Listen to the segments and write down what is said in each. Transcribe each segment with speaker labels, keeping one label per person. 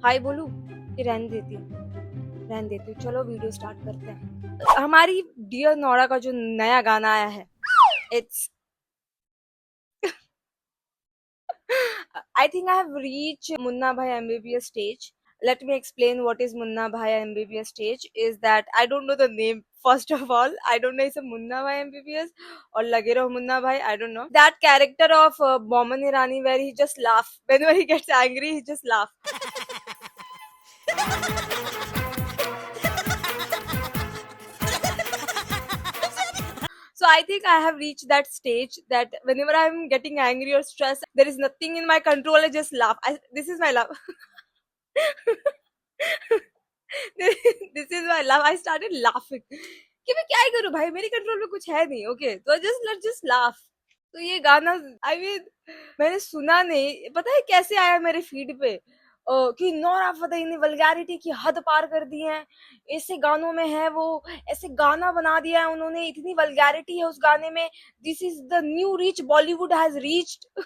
Speaker 1: हाय बोलूं कि रहने देती हूँ। चलो वीडियो स्टार्ट करते हैं। हमारी डियर नोरा का जो नया गाना आया है, it's I think I have reached Munna Bhai MBBS stage. Let me explain what is Munna Bhai MBBS stage. Is that I don't know the name. First of all, I don't know it's a Munna Bhai MBBS or Lage Raho Munna Bhai. I don't know that character of Boman Irani where he just laugh whenever he gets angry. He just laugh. So I think I have reached that stage that whenever I'm getting angry or stressed, there is nothing in my control. I just laugh. This is my laugh. This is my laugh. I started laughing. कि मैं क्या ही करूं भाई, मेरे control में कुछ है नहीं. ओके, तो जस्ट लाफ. तो ये गाना आई मीन मैंने सुना नहीं, पता है कैसे आया मेरे फीड पे कि नोरा फतेही ने वल्गैरिटी की हद पार कर दी है, ऐसे गानों में है वो, ऐसे गाना बना दिया है उन्होंने, इतनी वल्गैरिटी है उस गाने में. This is the new reach Bollywood has reached.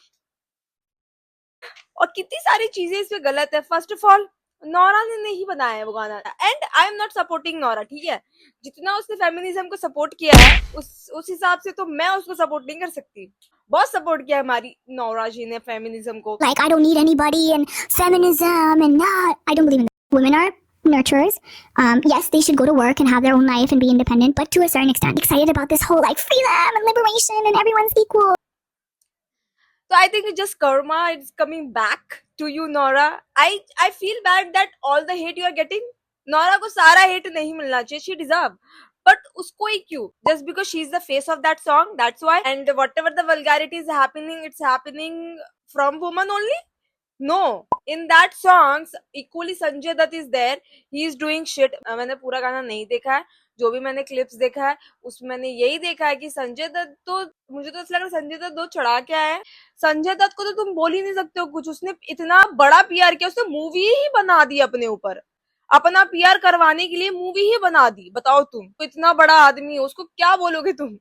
Speaker 1: और कितनी सारी चीजें इसमें गलत है. फर्स्ट ऑफ ऑल नोरा ने नहीं बनाया है वो गाना, and I am not supporting Nora. ठीक है, जितना उसने फेमिनिज्म को सपोर्ट किया है उस हिसाब से तो मैं उसको सपोर्ट नहीं कर सकती. बहुत सपोर्ट किया हमारी नोरा जी ने फेमिनिज्म को.
Speaker 2: Like, I don't need anybody and feminism and that. I don't believe in that. Women are nurturers. Yes, they should go to work and have their own life and be independent, but to a certain extent, excited about this whole like freedom and liberation and everyone's equal.
Speaker 1: So I think it's just karma. It's coming back to you, Nora. I feel bad that all the hate you are getting. Nora को सारा hate नहीं मिलना चाहिए. She deserve. But उसको ही क्यों? Just because she's the face of that song, that's why. And whatever the vulgarity is happening, it's happening from woman only. No, in that songs equally Sanjay Dutt is there. He is doing shit. मैंने पूरा गाना नहीं देखा है, जो भी मैंने clips देखा है उसमें मैंने यही देखा है कि संजय दत्त तो, मुझे तो ऐसा लग रहा है संजय दत्त दो चढ़ा के आया है. संजय दत्त को तो तुम बोल ही नहीं सकते हो कुछ. उसने इतना बड़ा पीआर किया, उसने मूवी ही बना दी अपने ऊपर, अपना पीआर करवाने के लिए मूवी ही बना दी. बताओ तुम, तो इतना बड़ा आदमी हो, उसको क्या बोलोगे तुम?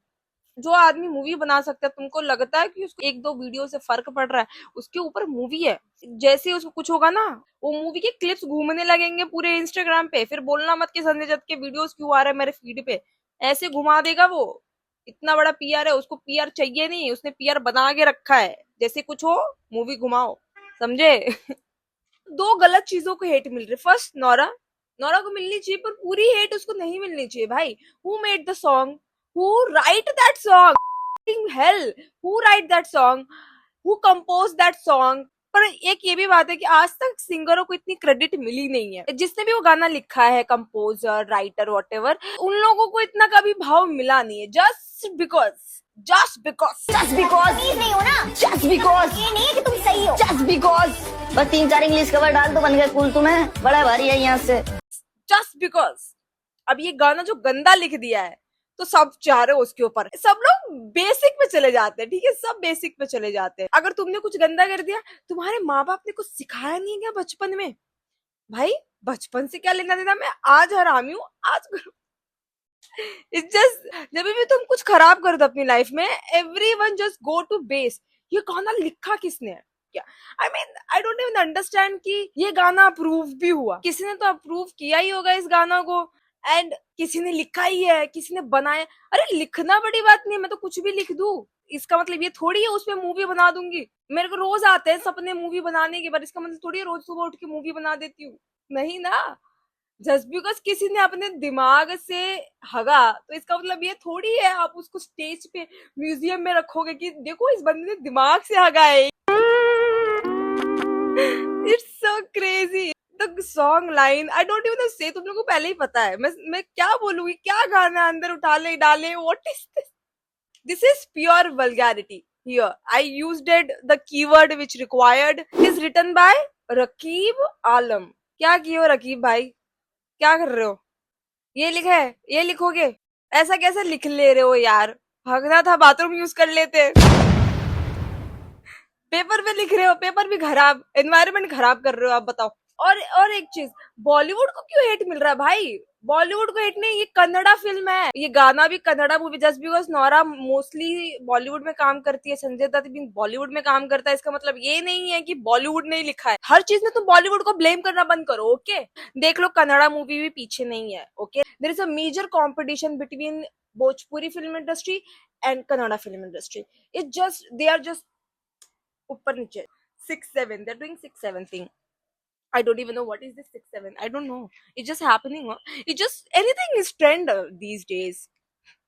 Speaker 1: जो आदमी मूवी बना सकता है, तुमको लगता है कि उसको एक दो वीडियो से फर्क पड़ रहा है? उसके ऊपर मूवी है. जैसे ही उसको कुछ होगा ना, वो मूवी के क्लिप्स घूमने लगेंगे पूरे इंस्टाग्राम पे. फिर बोलना मत कि संजय दत्त के वीडियोस क्यों आ रहे हैं मेरे फीड पे. ऐसे घुमा देगा वो. इतना बड़ा पीआर है, उसको पीआर चाहिए नहीं, उसने पीआर बना के रखा है. जैसे कुछ हो मूवी घुमाओ, समझे? दो गलत चीजों को हेट मिल रही. फर्स्ट नोरा को मिलनी चाहिए, पर पूरी हेट उसको नहीं मिलनी चाहिए भाई. Who made the song? Who write that song? Hell, who write that song? Who composed that song? पर एक ये भी बात है कि आज तक सिंगरों को इतनी क्रेडिट मिली नहीं है. जिसने भी वो गाना लिखा है, कंपोजर, राइटर, व्हाटएवर, उन लोगों को इतना कभी भाव मिला नहीं है. जस्ट बिकॉज
Speaker 2: Please नहीं हो ना?
Speaker 3: Just because
Speaker 2: ये नहीं है कि तुम सही हो.
Speaker 3: just because बस 3-4 इंग्लिश कवर डाल तो बन गए कूल. तुम्हें बड़ा भारी है यहाँ से.
Speaker 1: Just because. अब ये गाना जो गंदा लिख दिया है तो सब चाह रहे हो उसके ऊपर. सब लोग बेसिक पे चले जाते हैं. ठीक है, सब बेसिक पे चले जाते हैं. अगर तुमने कुछ गंदा कर दिया, तुम्हारे माँ बाप ने कुछ सिखाया नहीं क्या बचपन में? भाई बचपन से क्या लेना देना? मैं आज हरामी हूँ, आज करूँ. इट्स जस्ट जब भी तुम कुछ खराब कर दो अपनी लाइफ में, everyone just go to base. ये गाना लिखा किसने है? क्या I mean I don't even understand कि ये गाना अप्रूव भी हुआ. किसी ने तो अप्रूव किया ही होगा इस गाना को, एंड किसी ने लिखा ही है, किसी ने बनाया. अरे लिखना बड़ी बात नहीं है, मैं तो कुछ भी लिख दूं. इसका मतलब ये थोड़ी है उसमें मूवी बना दूंगी. मेरे को रोज आते हैं सपने मूवी बनाने के बाद. इसका मतलब थोड़ी है रोज सुबह उठ के मूवी बना देती हूँ. नहीं ना. जस्ट बिकॉज किसी ने अपने दिमाग से हगा, तो इसका मतलब ये थोड़ी है आप उसको स्टेज पे म्यूजियम में रखोगे कि देखो इस बंदे ने दिमाग से हगा है. It's so crazy. The song line I don't even से. तुम लोगों को पहले ही पता है मैं क्या बोलूंगी, क्या गाना अंदर उठा ले डाले. What is this? This is pure vulgarity. Here I used it, the keyword which required. Is written by Raqib आलम. क्या किए हो रकीब भाई? क्या कर रहे हो? ये लिखा है, ये लिखोगे? ऐसा कैसे लिख ले रहे हो यार? भागना था बाथरूम यूज कर लेते. पेपर पे लिख रहे हो, पेपर भी खराब, एनवायरनमेंट खराब कर रहे हो आप. बताओ. और एक चीज, बॉलीवुड को क्यों हेट मिल रहा है भाई? बॉलीवुड को हेट नहीं, ये कन्नड़ा फिल्म है, ये गाना भी Kannada movie. Just because Nora mostly Bollywood में काम करती है, संजय दत्त भी बॉलीवुड में काम करता है, इसका मतलब ये नहीं है कि बॉलीवुड ने ही लिखा है। हर चीज में तुम बॉलीवुड को ब्लेम करना बंद करो, ओके? देख लो, कन्नड़ा मूवी भी पीछे नहीं है, okay? There is a major competition between Bhojpuri film industry and Kannada film industry. It just, they are just ऊपर नीचे, 6-7, they're doing 6-7 thing. I don't even know what is this 6-7. I don't know. It's just happening. Huh? It just, anything is trend these days.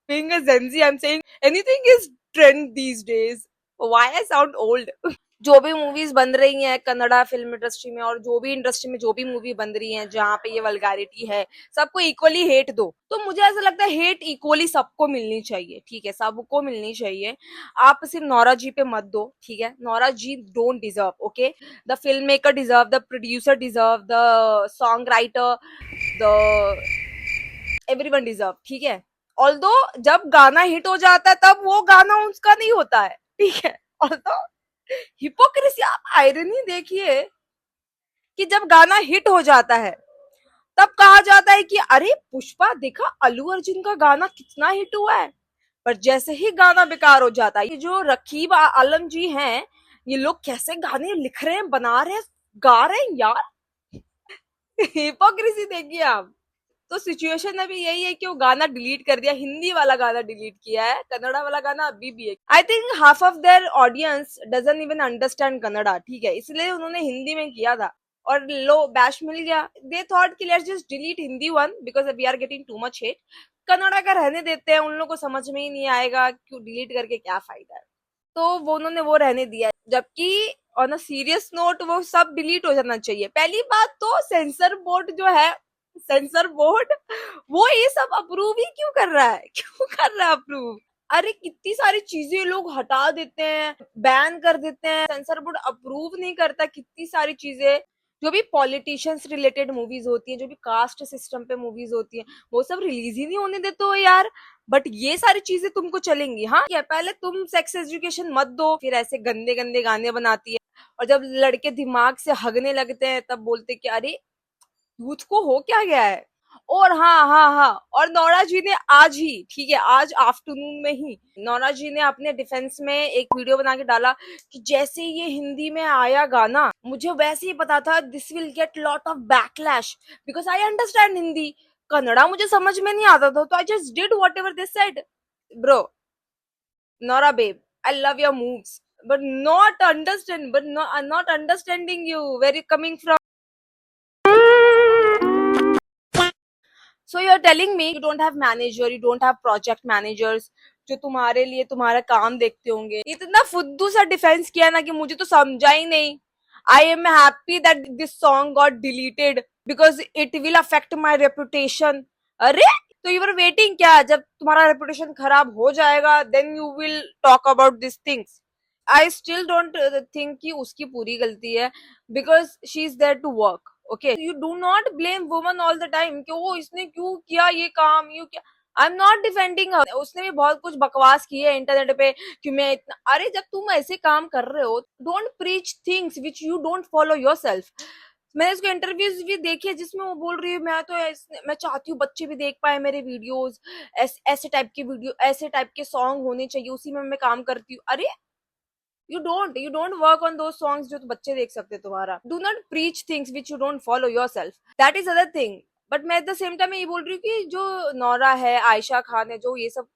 Speaker 1: Being a Gen Z, I'm saying anything is trend these days. Why I sound old? जो भी movies बन रही हैं Kannada film industry में, और जो भी industry में जो भी मूवी बन रही है जहाँ पे ये वल्गैरिटी है, सबको इक्वली हेट दो। तो मुझे ऐसा लगता है हेट इक्वली सबको मिलनी चाहिए, ठीक है? सबको मिलनी चाहिए। आप सिर्फ नोरा जी पे मत दो, ठीक है? Nora ji don't deserve, okay? The film maker deserve, the producer deserve, the song writer, the everyone deserve, ठीक है? ऑल्दो जब गाना हिट हो जाता है तब वो गाना उसका नहीं होता है, ठीक है? ऑल्दो हिपोक्रेसी, आप आयरनी देखिए कि जब गाना हिट हो जाता है तब कहा जाता है कि अरे पुष्पा देखा, अल्लू अर्जुन का गाना कितना हिट हुआ है। पर जैसे ही गाना बेकार हो जाता है, ये जो रकीब आलम जी हैं, ये लोग कैसे गाने लिख रहे हैं, बना रहे हैं, गा रहे हैं यार। हिपोक्रेसी देखिए आप। तो सिचुएशन अभी यही है कि वो गाना डिलीट कर दिया, हिंदी वाला गाना डिलीट किया है, कन्नड़ा वाला गाना अभी भी है। I think half of their audience doesn't even understand Kannada, ठीक है? इसलिए उन्होंने हिंदी में किया था और लो बैश मिल गया। दे थॉट कि let's just delete Hindi one because we are getting too much hate. Kannada का रहने देते हैं, उन लोगों को समझ में ही नहीं आएगा क्यों डिलीट करके क्या फायदा है, तो वो उन्होंने वो रहने दिया। जबकि ऑन अ सीरियस नोट वो सब डिलीट हो जाना चाहिए। पहली बात तो सेंसर बोर्ड जो है, सेंसर बोर्ड, वो ये सब अप्रूव ही क्यों कर रहा है? क्यों कर रहा है अप्रूव? अरे कितनी सारी चीजें लोग हटा देते हैं, बैन कर देते हैं, सेंसर बोर्ड अप्रूव नहीं करता। कितनी सारी चीजें जो भी पॉलिटिशियंस रिलेटेड मूवीज होती है, जो भी कास्ट सिस्टम पे मूवीज होती है, वो सब रिलीज ही नहीं होने देते हो यार। बट ये सारी चीजें तुमको चलेंगी? हाँ, क्या पहले तुम सेक्स एजुकेशन मत दो, फिर ऐसे गंदे गंदे गाने बनाती है, और जब लड़के दिमाग से हगने लगते हैं तब बोलते कि अरे यूथ को हो क्या गया है। और हाँ हाँ हाँ, और नोरा जी ने आज ही, ठीक है, आज आफ्टरनून में ही नोरा जी ने अपने डिफेंस में एक वीडियो बना के डाला कि जैसे ये हिंदी में आया गाना, मुझे वैसे ही पता था this will get lot of backlash because I understand Hindi. Kannada मुझे समझ में नहीं आता था, तो I just did whatever they said. Bro, Nora babe, I love your moves but not understand, but no, I'm not understanding you where you coming from. So you're telling me you don't have manager, you don't have project managers जो तुम्हारे लिए तुम्हारा काम देखते होंगे। इतना फुद्दू सा defence किया ना कि मुझे तो समझा ही नहीं। I am happy that this song got deleted because it will affect my reputation. अरे तो you were waiting क्या? जब तुम्हारा रेपुटेशन खराब हो जाएगा then you will talk about these things. I still don't think कि उसकी पूरी गलती है because she is there to work. Okay, you do not blame woman all the time कि वो इसने क्यों किया ये काम, यू क्या। आई एम नॉट डिफेंडिंग हर, उसने भी बहुत कुछ बकवास की है इंटरनेट पे कि मैं इतना। अरे जब तुम ऐसे काम कर रहे हो, don't preach things which you don't follow yourself. मैंने उसके इंटरव्यूज भी देखे जिसमें वो बोल रही है मैं तो मैं चाहती हूँ बच्चे भी देख पाए मेरे वीडियोस, ऐसे टाइप के वीडियो, ऐसे टाइप के सॉन्ग होने चाहिए, उसी में मैं काम करती हूँ। अरे you don't work on those songs जो तो बच्चे देख सकते तुम्हारा। do not preach things which you don't follow yourself, that is other thing। But मैं एट द सेम टाइम ये बोल रही हूँ कि जो नोरा है, आयशा खान है, जो ये सब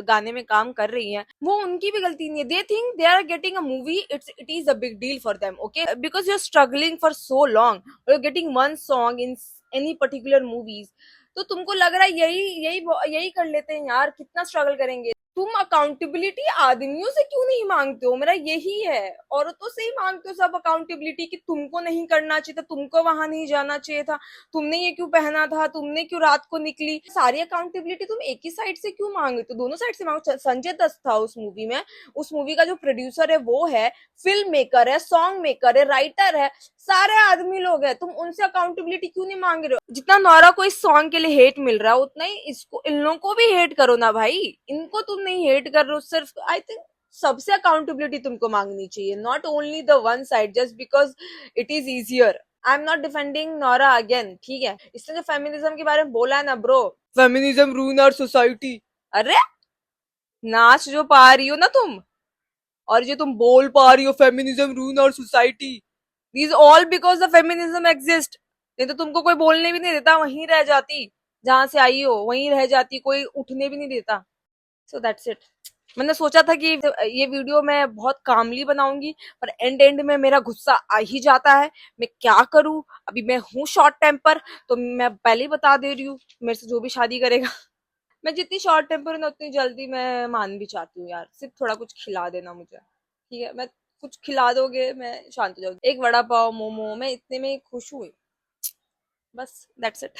Speaker 1: गाने में काम कर रही हैं, वो उनकी भी गलती नहीं है। They think they are getting a movie, it is a big deal for them, okay? Because you are struggling for so long, you are getting one song in any particular movies, तो तुमको लग रहा है यही कर लेते हैं यार, कितना स्ट्रगल करेंगे। तुम अकाउंटेबिलिटी आदमियों से क्यों नहीं मांगते हो? मेरा यही है, औरतों से ही मांगते हो सब अकाउंटेबिलिटी कि तुमको नहीं करना चाहिए था, तुमको वहां नहीं जाना चाहिए था, तुमने ये क्यों पहना था, तुमने क्यों रात को निकली। सारी अकाउंटेबिलिटी तुम एक ही साइड से क्यों मांगे? तो दोनों साइड से मांगो। संजय दत्त था उस मूवी में, उस मूवी का जो प्रोड्यूसर है वो है, फिल्म मेकर है, सॉन्ग मेकर है, राइटर है, सारे आदमी लोग हैं, तुम उनसे अकाउंटेबिलिटी क्यों नहीं मांग रहे हो? जितना नोरा को इस सॉन्ग के लिए हेट मिल रहा है उतना ही इसको, इन लोगों को भी हेट करो ना भाई। इनको तुम नहीं हेट कर रहे हो सिर्फ। आई थिंक सबसे अकाउंटेबिलिटी तुमको मांगनी चाहिए, not only the one side just because it is easier. I am not defending Nora again, ठीक है। इसने जो फेमिनिज्म के बारे में बोला है ना bro, feminism ruin our society, अरे नाच जो पा रही हो ना तुम, और जो तुम बोल पा रही हो feminism ruin our society, this all because the feminism exist. नहीं तो तुमको कोई बोलने भी नहीं देता, वहीं रह जाती जहां से आई हो, वहीं रह जाती, कोई उठने भी नहीं देता। So that's it. मैंने सोचा था कि ये वीडियो मैं बहुत कामली बनाऊंगी, पर एंड एंड में मेरा गुस्सा आ ही जाता है। मैं क्या करूं, अभी मैं हूँ शॉर्ट टेम्पर, तो मैं पहले ही बता दे रही हूँ, मेरे से जो भी शादी करेगा मैं जितनी शॉर्ट टेम्पर हूँ ना उतनी जल्दी मैं मान भी चाहती हूँ यार। सिर्फ थोड़ा कुछ खिला देना मुझे, ठीक है। मैं कुछ खिला दोगे मैं शांत हो जाऊंगी, एक वड़ा पाव मोमो, मैं इतने में ही खुश हुई, बस दैट्स इट।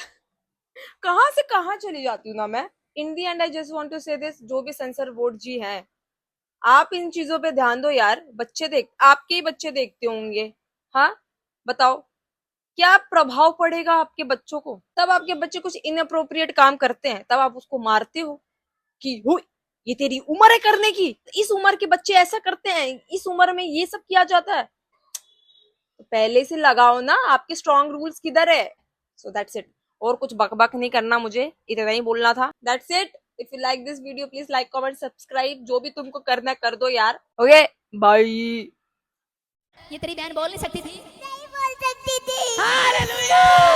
Speaker 1: कहाँ से कहाँ चली जाती हूँ ना मैं। In the end I just want to say this, जो भी सेंसर बोर्ड जी हैं, आप इन चीजों पे ध्यान दो यार। बच्चे देख, आपके ही बच्चे देखते होंगे, हाँ बताओ क्या प्रभाव पड़ेगा आपके बच्चों को। तब आपके बच्चे कुछ इनअप्रोप्रिएट काम करते हैं, तब आप उसको मारते हो कि हुई ये तेरी उम्र है करने की, इस उम्र के बच्चे ऐसा करते हैं, इस उम्र में ये सब किया जाता है। तो पहले से लगाओ ना, आपके स्ट्रॉन्ग रूल्स किधर है। सो दैट्स इट, और कुछ बकबक नहीं करना, मुझे इतना ही बोलना था। That's it. If you like this video please like comment subscribe, जो भी तुमको करना कर दो यार। Okay bye.
Speaker 4: ये तेरी बहन बोल नहीं सकती थी।
Speaker 2: नहीं बोल सकती थी।
Speaker 4: हालेलुया।